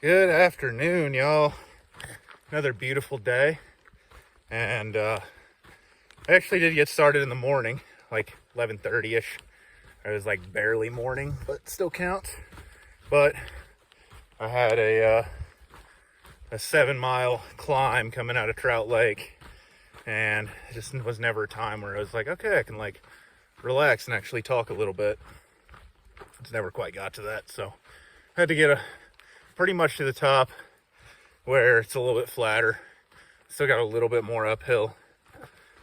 Good afternoon, y'all. Another beautiful day. And I actually did get started in the morning, like 11:30ish. It was like barely morning, but still counts. But I had a 7-mile climb coming out of Trout Lake, and it just was never a time where I was like, okay, I can like relax and actually talk a little bit. It's never quite got to that, so I had to get pretty much to the top where it's a little bit flatter. Still got a little bit more uphill,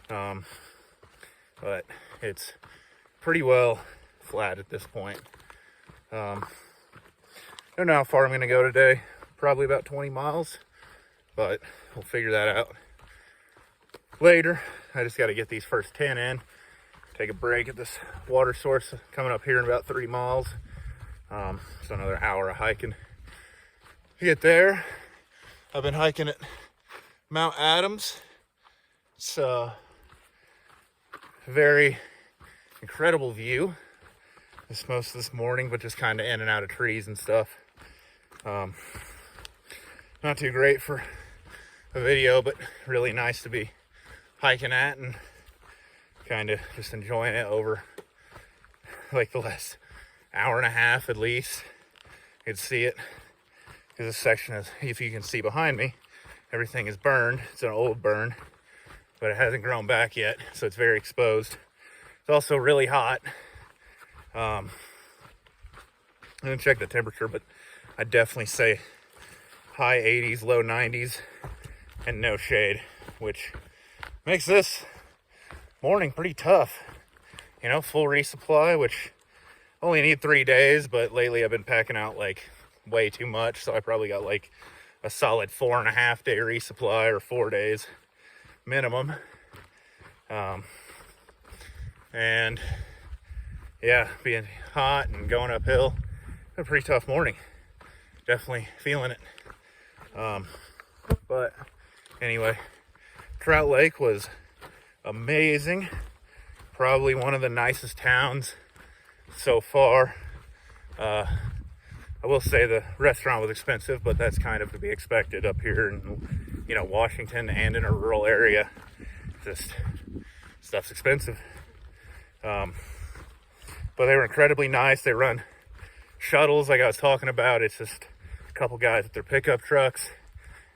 but it's pretty well flat at this point. I don't know how far I'm going to go today. Probably about 20 miles, but we'll figure that out later. I just got to get these first 10 in. Take a break at this water source coming up here in about 3 miles. So another hour of hiking. To get there, I've been hiking at Mount Adams. It's a very incredible view. It's most of this morning, but just kind of in and out of trees and stuff. Not too great for a video, but really nice to be hiking at and kind of just enjoying it over like the last hour and a half at least. You can see it. This section is, if you can see behind me, everything is burned. It's an old burn, but it hasn't grown back yet, so it's very exposed. It's also really hot. I didn't check the temperature, but I'd definitely say high 80s, low 90s, and no shade, which makes this morning pretty tough. You know, full resupply, which only need 3 days, but lately I've been packing out like way too much, so I probably got like a solid 4.5 day resupply, or 4 days minimum. And yeah, being hot and going uphill, a pretty tough morning. Definitely feeling it. But anyway, Trout Lake was amazing. Probably one of the nicest towns so far. I will say the restaurant was expensive, but that's kind of to be expected up here in, you know, Washington and in a rural area. Just stuff's expensive. But they were incredibly nice. They run shuttles like I was talking about. It's just a couple guys with their pickup trucks.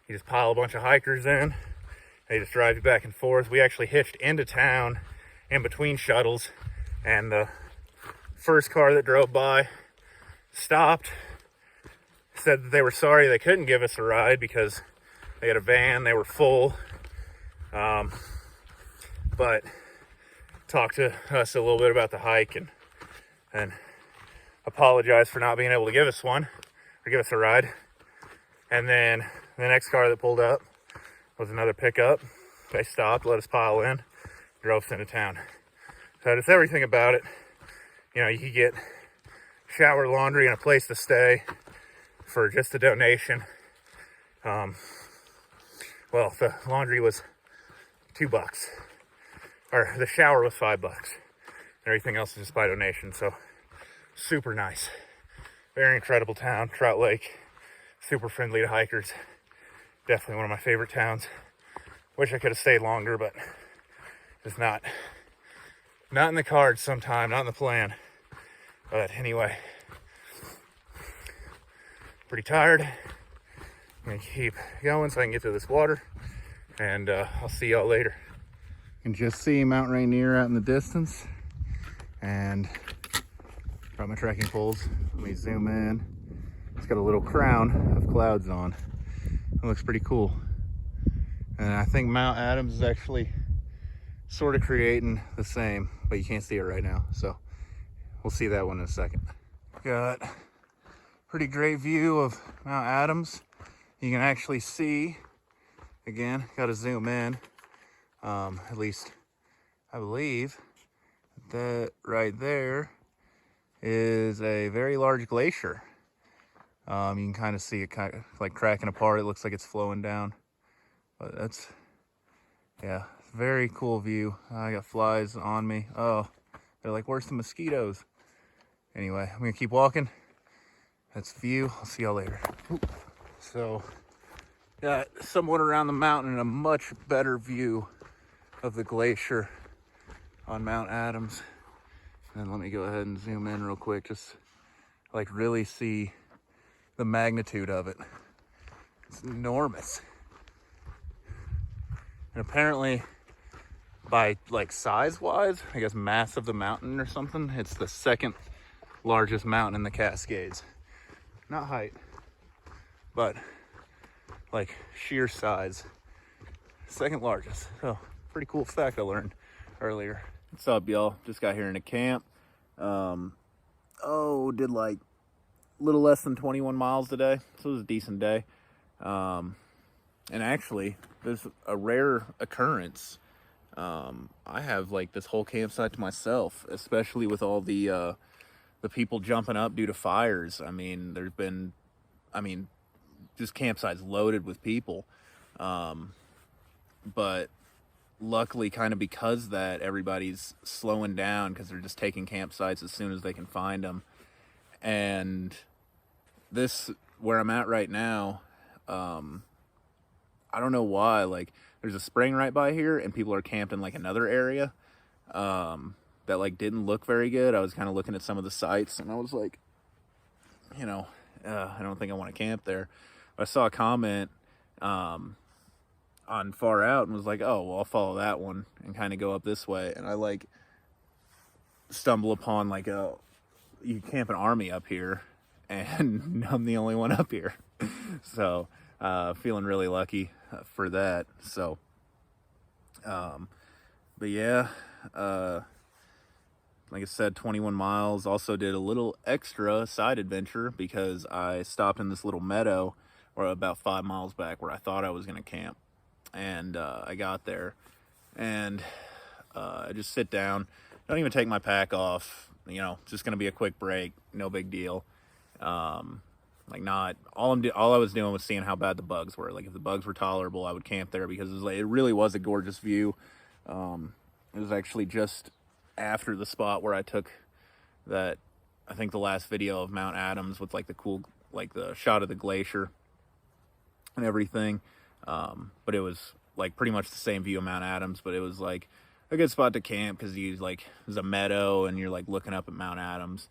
You just pile a bunch of hikers in. They just drive you back and forth. We actually hitched into town in between shuttles, and the first car that drove by stopped, said that they were sorry they couldn't give us a ride because they had a van, they were full, but talked to us a little bit about the hike and apologized for not being able to give us one or give us a ride. And then the next car that pulled up was another pickup. They stopped, let us pile in, drove us into town. So just everything about it. You know, you could get shower, laundry, and a place to stay for just a donation. Well, the laundry was $2, or the shower was $5. Everything else is just by donation. So super nice, very incredible town. Trout Lake, super friendly to hikers. Definitely one of my favorite towns. Wish I could have stayed longer, but it's not in the cards sometime, not in the plan. But anyway, pretty tired. I'm gonna keep going so I can get to this water, and I'll see y'all later. You can just see Mount Rainier out in the distance, and brought my trekking poles. Let me zoom in. It's got a little crown of clouds on. It looks pretty cool. And I think Mount Adams is actually sort of creating the same, but you can't see it right now, so we'll see that one in a second. Got pretty great view of Mount Adams. You can actually see, again, got to zoom in, at least I believe that right there is a very large glacier. You can kind of see it kind of like cracking apart. It looks like it's flowing down, but that's, yeah, very cool view. I got flies on me. Oh, they're like, where's the mosquitoes? Anyway, I'm gonna keep walking. That's the view. I'll see y'all later. Ooh, So got somewhat around the mountain and a much better view of the glacier on Mount Adams. And let me go ahead and zoom in real quick, just like really see the magnitude of it. It's enormous. And apparently by like size wise, I guess mass of the mountain or something, it's the second largest mountain in the Cascades. Not height, but like sheer size, second largest. So pretty cool fact I learned earlier. What's up, y'all? Just got here in a camp. Did like a little less than 21 miles today, so it was a decent day. And actually, there's a rare occurrence. I have like this whole campsite to myself, especially with all the people jumping up due to fires. I mean, there's been, just campsites loaded with people. But luckily, kind of because that, everybody's slowing down because they're just taking campsites as soon as they can find them. And this, where I'm at right now, I don't know why, like, there's a spring right by here and people are camped in like another area that like didn't look very good. I was kind of looking at some of the sites and I was like, I don't think I want to camp there. I saw a comment on Far Out and was like, oh, well, I'll follow that one and kind of go up this way. And I like stumble upon like you camp an army up here and I'm the only one up here. So feeling really lucky for that. So but yeah, like I said, 21 miles. Also did a little extra side adventure because I stopped in this little meadow or about 5 miles back where I thought I was going to camp. And I got there and I just sit down, don't even take my pack off, just going to be a quick break, no big deal. Like not all I was doing was seeing how bad the bugs were. Like if the bugs were tolerable, I would camp there because it really was a gorgeous view. It was actually just after the spot where I took that, I think the last video of Mount Adams with like the cool, like the shot of the glacier and everything. But it was like pretty much the same view of Mount Adams, but it was like a good spot to camp because you like, there's a meadow and you're like looking up at Mount Adams.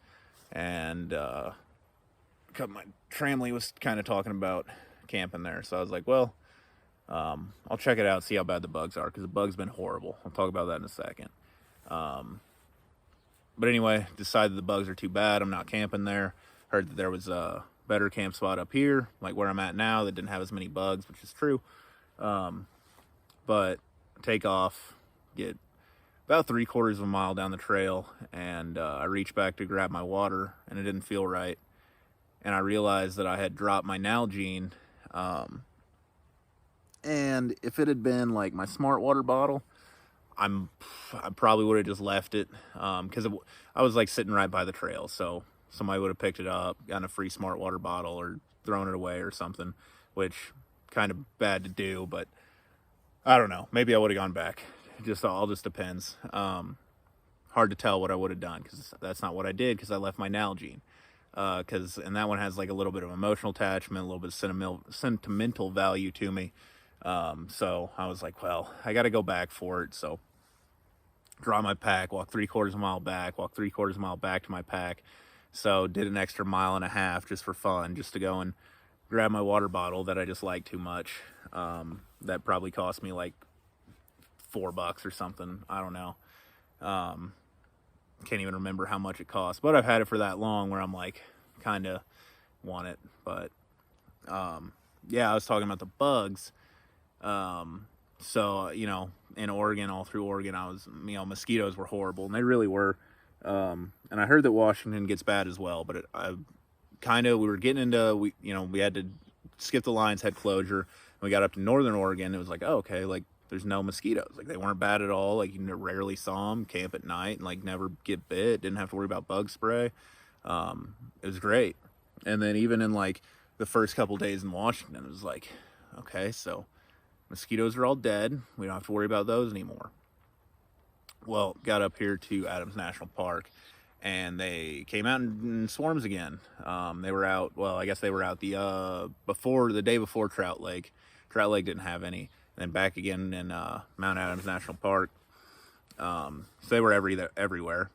And my family was kind of talking about camping there, so I was like, well, I'll check it out, see how bad the bugs are, because the bugs been horrible. I'll talk about that in a second. But anyway, decided the bugs are too bad, I'm not camping there. Heard that there was a better camp spot up here, like where I'm at now, that didn't have as many bugs, which is true. But take off, get about 3/4 of a mile down the trail, and I reached back to grab my water, and it didn't feel right. And I realized that I had dropped my Nalgene. And if it had been like my smart water bottle, I probably would have just left it, because I was like sitting right by the trail, so somebody would have picked it up, gotten a free smart water bottle, or thrown it away or something, which kind of bad to do, but I don't know. Maybe I would have gone back. All just depends. Hard to tell what I would have done because that's not what I did, because I left my Nalgene. And that one has like a little bit of emotional attachment, a little bit of sentimental value to me. So I was like, well, I got to go back for it. So draw my pack, walk 3/4 of a mile back, walk 3/4 of a mile back to my pack. So did an extra 1.5 miles just for fun, just to go and grab my water bottle that I just liked too much. That probably cost me like $4 or something. I don't know. Can't even remember how much it cost, but I've had it for that long where I'm like, kind of want it. But yeah, I was talking about the bugs. So, in Oregon, all through Oregon, mosquitoes were horrible, and they really were. And I heard that Washington gets bad as well, but we were getting into, we had to skip the lines, had closure, and we got up to Northern Oregon. It was like, oh, okay, like there's no mosquitoes. Like they weren't bad at all. Like you rarely saw them, camp at night and like never get bit. Didn't have to worry about bug spray. It was great. And then even in like the first couple days in Washington, it was like, okay, so mosquitoes are all dead. We don't have to worry about those anymore. Well, got up here to Adams National Park, and they came out in swarms again. They were out, well, I guess they were out the day before Trout Lake. Trout Lake didn't have any. And then back again in Mount Adams National Park. So they were everywhere.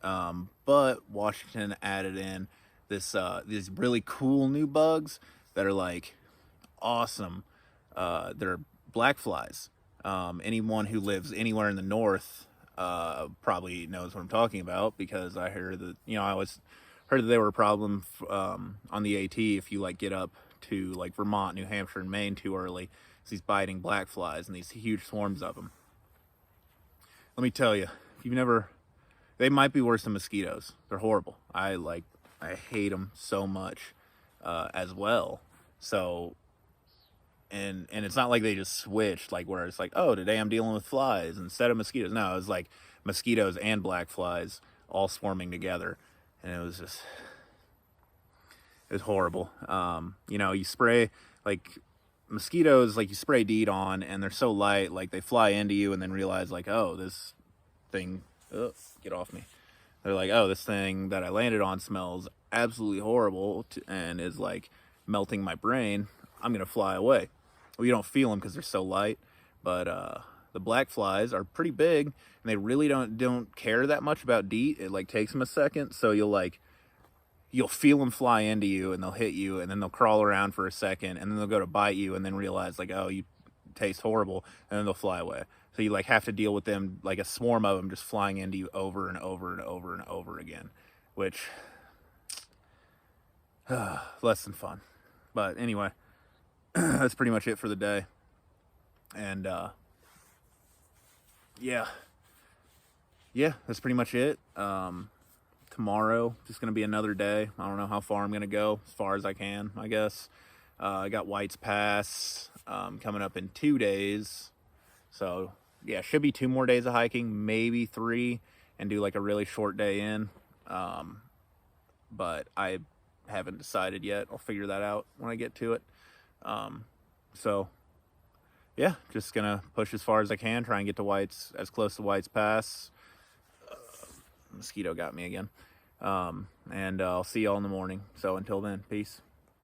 But Washington added in these really cool new bugs that are like awesome. They're black flies. Anyone who lives anywhere in the north probably knows what I'm talking about, because I heard that, I always heard that they were a problem on the AT if you like get up to like Vermont, New Hampshire, and Maine too early. It's these biting black flies and these huge swarms of them. Let me tell you, if you've never, they might be worse than mosquitoes. They're horrible. I hate them so much as well. So, and it's not like they just switched, like where it's like, oh, today I'm dealing with flies instead of mosquitoes. No, it was like mosquitoes and black flies all swarming together, and it was horrible. You spray like mosquitoes, like you spray DEET on, and they're so light, like they fly into you and then realize like, oh, this thing, get off me. They're like, oh, this thing that I landed on smells absolutely horrible and is like melting my brain. I'm gonna fly away. Well, you don't feel them because they're so light, but the black flies are pretty big, and they really don't care that much about DEET. It like takes them a second, so you'll feel them fly into you, and they'll hit you, and then they'll crawl around for a second, and then they'll go to bite you, and then realize like, oh, you taste horrible, and then they'll fly away. So you like have to deal with them, like a swarm of them just flying into you over and over and over and over again, which less than fun. But anyway, that's pretty much it for the day. And yeah, that's pretty much it. Tomorrow just gonna be another day. I don't know how far I'm gonna go, as far as I can, I guess. I got White's Pass coming up in 2 days, so yeah, should be 2 more days of hiking, maybe 3, and do like a really short day in. But I haven't decided yet. I'll figure that out when I get to it. So yeah, just gonna push as far as I can, try and get to as close to White's Pass. Mosquito got me again. And I'll see y'all in the morning. So until then, peace.